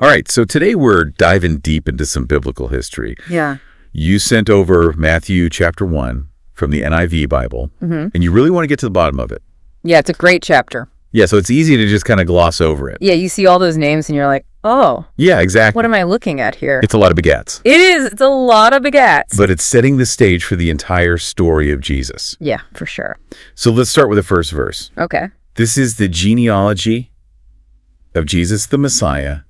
All right, so today we're diving deep into some biblical history. Yeah. You sent over Matthew chapter 1 from the NIV Bible, and you really want to get to the bottom of it. Yeah, it's a great chapter. Yeah, so it's easy to just kind of gloss over it. Yeah, you see all those names and you're like, oh. Yeah, exactly. What am I looking at here? It's a lot of begats. It is. It's a lot of begats. But it's setting the stage for the entire story of Jesus. Yeah, for sure. So let's start with the first verse. Okay. This is the genealogy of Jesus the Messiah,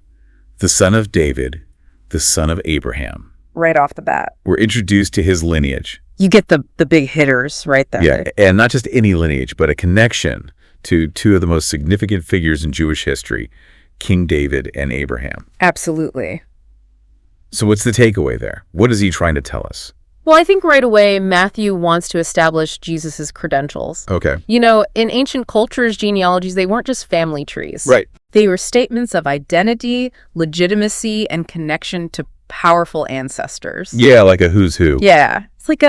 the son of David, the son of Abraham. Right off the bat. We're introduced to his lineage. You get the big hitters right there. Yeah, and not just any lineage, but a connection to two of the most significant figures in Jewish history, King David and Abraham. Absolutely. So what's the takeaway there? What is he trying to tell us? Well, I think right away, Matthew wants to establish Jesus's credentials. Okay. You know, in ancient cultures, genealogies, they weren't just family trees. Right. They were statements of identity, legitimacy, and connection to powerful ancestors. Yeah, like a who's who. Yeah. It's like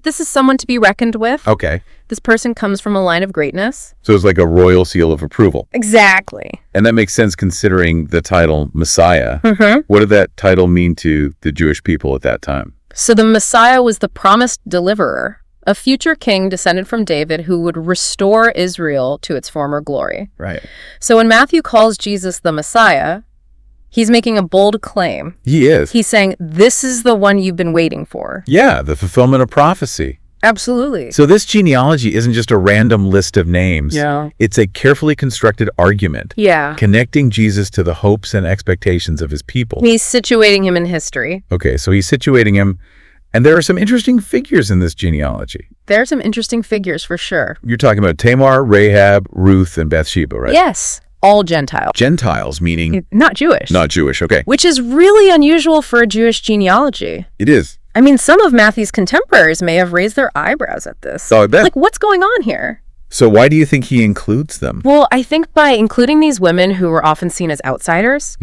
this is someone to be reckoned with. Okay. This person comes from a line of greatness. So it's like a royal seal of approval. Exactly. And that makes sense considering the title Messiah. What did that title mean to the Jewish people at that time? So the Messiah was the promised deliverer, a future king descended from David who would restore Israel to its former glory. Right. So when Matthew calls Jesus the Messiah, he's making a bold claim. He is. He's saying, this is the one you've been waiting for. Yeah, the fulfillment of prophecy. Absolutely. So this genealogy isn't just a random list of names. Yeah. It's a carefully constructed argument. Yeah. Connecting Jesus to the hopes and expectations of his people. He's situating him in history. Okay, so he's situating him. And there are some interesting figures in this genealogy. There are some interesting figures for sure. You're talking about Tamar, Rahab, Ruth, and Bathsheba, right? Yes. All Gentiles. Gentiles, meaning? Not Jewish. Not Jewish, okay. Which is really unusual for a Jewish genealogy. It is. I mean, some of Matthew's contemporaries may have raised their eyebrows at this. Oh, I bet. Like, what's going on here? So why do you think he includes them? Well, I think by including these women who were often seen as outsiders,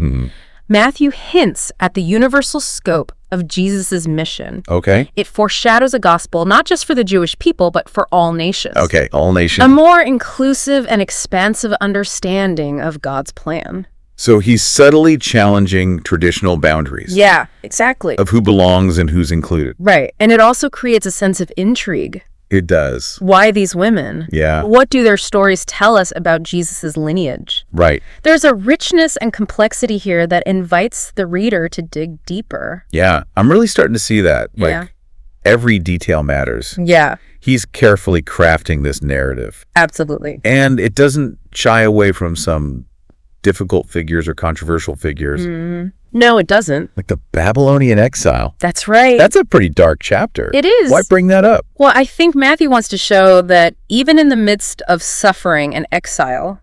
Matthew hints at the universal scope of Jesus's mission. Okay. It foreshadows a gospel not just for the Jewish people, but for all nations. Okay, all nations. A more inclusive and expansive understanding of God's plan. So he's subtly challenging traditional boundaries. Yeah, exactly. Of who belongs and who's included. Right. And it also creates a sense of intrigue. It does. Why these women? Yeah. What do their stories tell us about Jesus's lineage? Right. There's a richness and complexity here that invites the reader to dig deeper. Yeah. I'm really starting to see that. Yeah. Every detail matters. Yeah. He's carefully crafting this narrative. Absolutely. And it doesn't shy away from some difficult figures or controversial figures. No, it doesn't. Like the Babylonian exile. That's right. That's a pretty dark chapter. It is. Why bring that up? Well, I think Matthew wants to show that even in the midst of suffering and exile,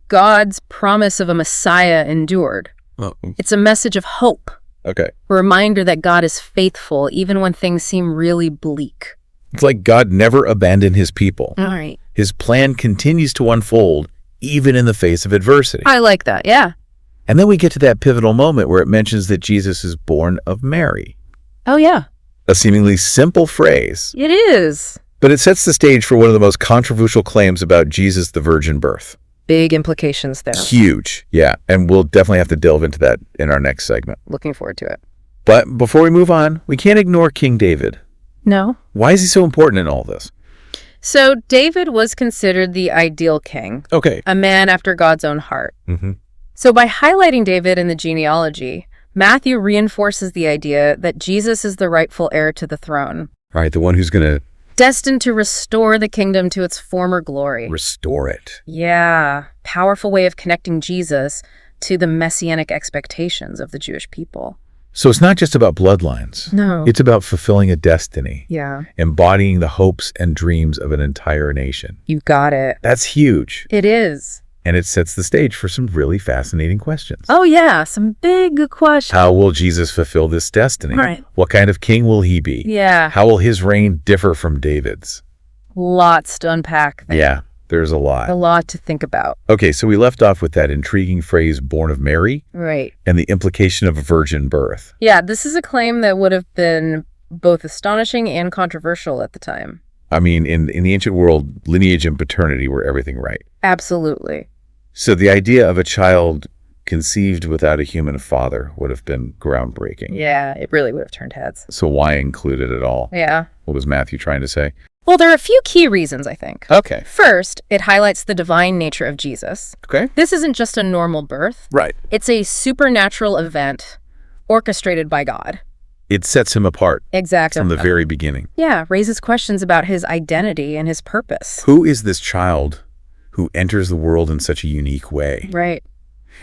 God's promise of a Messiah endured. Oh, It's a message of hope, okay. a reminder that God is faithful even when things seem really bleak. It's like God never abandoned his people. All right. His plan continues to unfold even in the face of adversity. I like that, yeah. And then we get to that pivotal moment where it mentions that Jesus is born of Mary. Oh, yeah. A seemingly simple phrase, It is. but it sets the stage for one of the most controversial claims about Jesus, the virgin birth. Big implications there. Huge, yeah. And we'll definitely have to delve into that in our next segment. Looking forward to it. But before we move on, we can't ignore King David. No. Why is he so important in all this? So David was considered the ideal king, Okay. a man after God's own heart. Mm-hmm. So by highlighting David in the genealogy, Matthew reinforces the idea that Jesus is the rightful heir to the throne, All right, the one who's going to destined to restore the kingdom to its former glory. restore it. Yeah, powerful way of connecting Jesus to the messianic expectations of the Jewish people. So it's not just about bloodlines. No. It's about fulfilling a destiny, Yeah, embodying the hopes and dreams of an entire nation. you got it. That's huge. It is. And it sets the stage for some really fascinating questions. Oh, yeah, some big questions. How will Jesus fulfill this destiny? Right. What kind of king will he be? Yeah, How will his reign differ from David's? lots to unpack there. Yeah, there's a lot. A lot to think about. Okay, so we left off with that intriguing phrase, born of Mary, Right. and the implication of a virgin birth. Yeah, this is a claim that would have been both astonishing and controversial at the time. I mean, in the ancient world, lineage and paternity were everything right. Absolutely. So the idea of a child conceived without a human father would have been groundbreaking. Yeah, it really would have turned heads. So why include it at all? Yeah. What was Matthew trying to say? Well, there are a few key reasons, I think. Okay. First, it highlights the divine nature of Jesus. Okay. This isn't just a normal birth. Right. It's a supernatural event orchestrated by God. It sets him apart Exactly. from the very beginning. Yeah, raises questions about his identity and his purpose. Who is this child who enters the world in such a unique way? Right.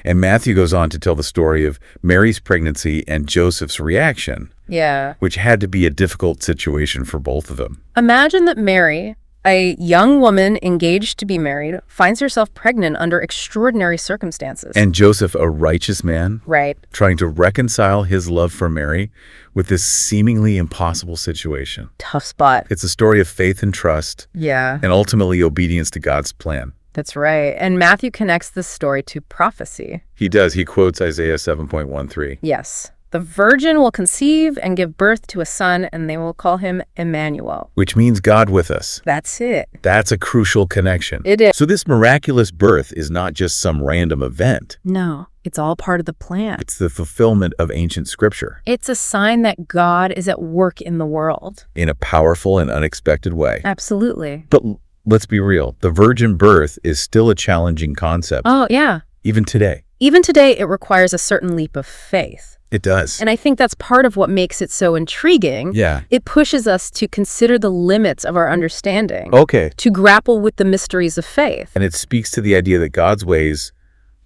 And Matthew goes on to tell the story of Mary's pregnancy and Joseph's reaction, Yeah. which had to be a difficult situation for both of them. Imagine that Mary, a young woman engaged to be married, finds herself pregnant under extraordinary circumstances. And Joseph, a righteous man, Right. trying to reconcile his love for Mary with this seemingly impossible situation. Tough spot. It's a story of faith and trust, Yeah, and ultimately obedience to God's plan. that's right. And Matthew connects this story to prophecy. He does. He quotes Isaiah 7:13. Yes. The virgin will conceive and give birth to a son, and they will call him Emmanuel. Which means God with us. That's it. That's a crucial connection. It is. So this miraculous birth is not just some random event. No, it's all part of the plan. It's the fulfillment of ancient scripture It's a sign that God is at work in the world. in a powerful and unexpected way. Absolutely. But let's be real. The virgin birth is still a challenging concept, Oh, yeah. even today. Even today, it requires a certain leap of faith. It does. And I think that's part of what makes it so intriguing. Yeah. It pushes us to consider the limits of our understanding, Okay. to grapple with the mysteries of faith. And it speaks to the idea that God's ways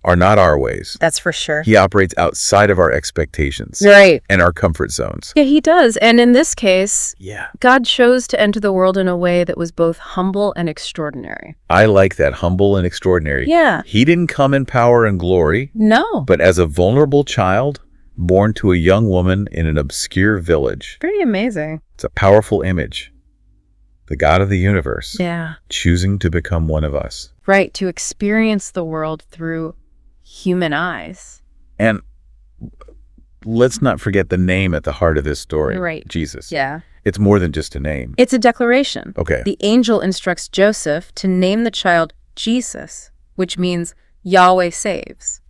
are not our ways. That's for sure. He operates outside of our expectations Right. and our comfort zones. Yeah, he does. And in this case, Yeah. God chose to enter the world in a way that was both humble and extraordinary. I like that, humble and extraordinary. Yeah. He didn't come in power and glory, No. but as a vulnerable child born to a young woman in an obscure village. Pretty amazing. It's a powerful image. The God of the universe Yeah. choosing to become one of us. Right. To experience the world through human eyes. And let's not forget the name at the heart of this story. Right. Jesus. Yeah. It's more than just a name. It's a declaration. Okay. The angel instructs Joseph to name the child Jesus, which means Yahweh saves,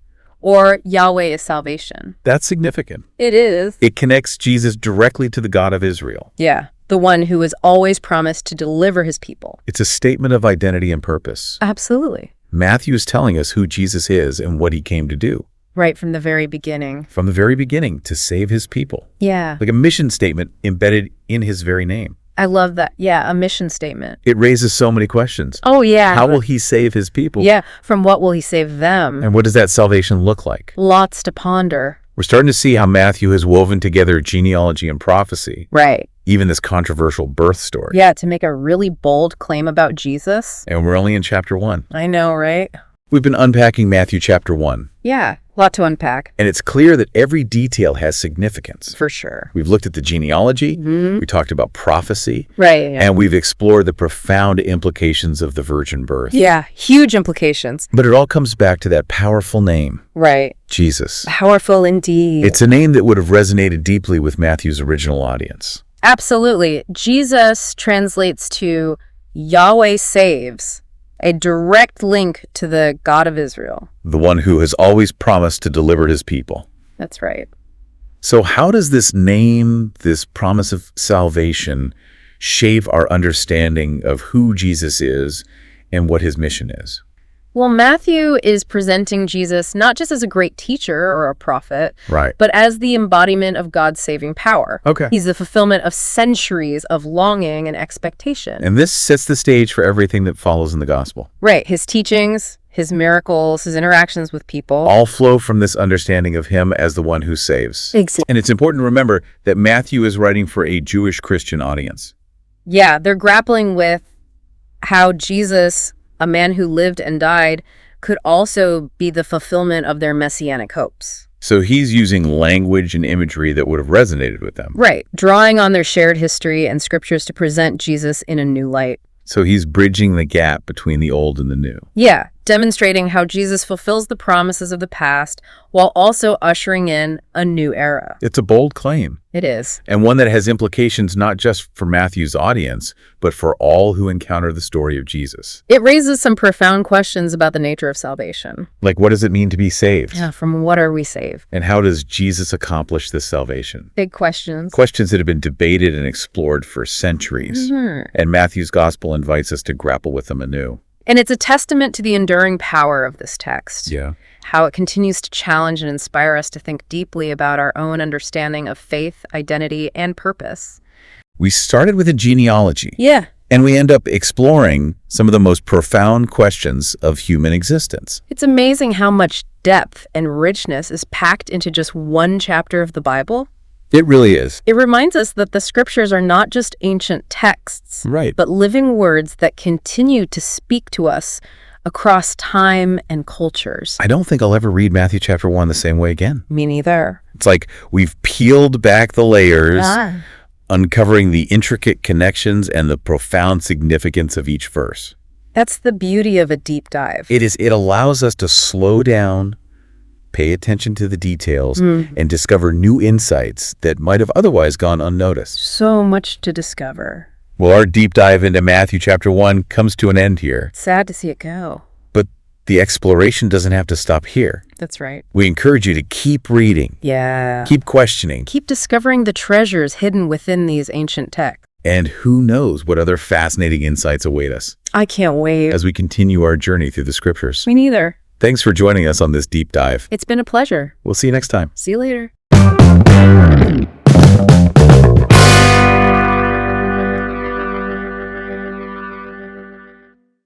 or Yahweh is salvation. That's significant. It is. It connects Jesus directly to the God of Israel. Yeah. The one who has always promised to deliver his people. It's a statement of identity and purpose. Absolutely. Matthew is telling us who Jesus is and what he came to do. Right from the very beginning. From the very beginning, to save his people. Yeah. Like a mission statement embedded in his very name. I love that. Yeah, a mission statement. It raises so many questions. Oh, yeah. How will he save his people? Yeah, from what will he save them? And what does that salvation look like? Lots to ponder. We're starting to see how Matthew has woven together genealogy and prophecy, Right. even this controversial birth story. Yeah, to make a really bold claim about Jesus. And we're only in chapter 1. I know, right? We've been unpacking Matthew chapter 1, Yeah, a lot to unpack. and it's clear that every detail has significance. For sure. We've looked at the genealogy, we talked about prophecy, Right, yeah. and we've explored the profound implications of the virgin birth. Yeah, huge implications. But it all comes back to that powerful name, Right. Jesus. Powerful indeed. It's a name that would have resonated deeply with Matthew's original audience. Absolutely. Jesus translates to Yahweh saves, a direct link to the God of Israel. The one who has always promised to deliver his people. That's right. So how does this name, this promise of salvation, shape our understanding of who Jesus is and what his mission is? Well, Matthew is presenting Jesus not just as a great teacher or a prophet, Right. but as the embodiment of God's saving power. Okay. He's the fulfillment of centuries of longing and expectation. And this sets the stage for everything that follows in the gospel. Right. His teachings, his miracles, his interactions with people. All flow from this understanding of him as the one who saves. Exactly. And it's important to remember that Matthew is writing for a Jewish Christian audience. Yeah, they're grappling with how Jesus, a man who lived and died, could also be the fulfillment of their messianic hopes. So he's using language and imagery that would have resonated with them. Right, drawing on their shared history and scriptures to present Jesus in a new light. So he's bridging the gap between the old and the new. Yeah, demonstrating how Jesus fulfills the promises of the past while also ushering in a new era. It's a bold claim, It is. and one that has implications not just for Matthew's audience, but for all who encounter the story of Jesus. It raises some profound questions about the nature of salvation. Like, what does it mean to be saved? Yeah, from what are we saved? And how does Jesus accomplish this salvation? Big questions. Questions that have been debated and explored for centuries. And Matthew's gospel invites us to grapple with them anew. And it's a testament to the enduring power of this text. Yeah. How it continues to challenge and inspire us to think deeply about our own understanding of faith, identity, and purpose. We started with a genealogy. Yeah. And we end up exploring some of the most profound questions of human existence. It's amazing how much depth and richness is packed into just one chapter of the Bible. It really is. It reminds us that the scriptures are not just ancient texts, Right. but living words that continue to speak to us across time and cultures. I don't think I'll ever read Matthew chapter 1 the same way again. Me neither. It's like we've peeled back the layers, uncovering the intricate connections and the profound significance of each verse. That's the beauty of a deep dive. It allows us to slow down, pay attention to the details, and discover new insights that might have otherwise gone unnoticed. So much to discover. Well, our deep dive into Matthew chapter 1 comes to an end here, Sad to see it go. but the exploration doesn't have to stop here. That's right. We encourage you to keep reading, Yeah. keep questioning, Keep discovering the treasures hidden within these ancient texts. and who knows what other fascinating insights await us I can't wait. as we continue our journey through the scriptures. Me neither. Thanks for joining us on this deep dive. It's been a pleasure. We'll see you next time. See you later.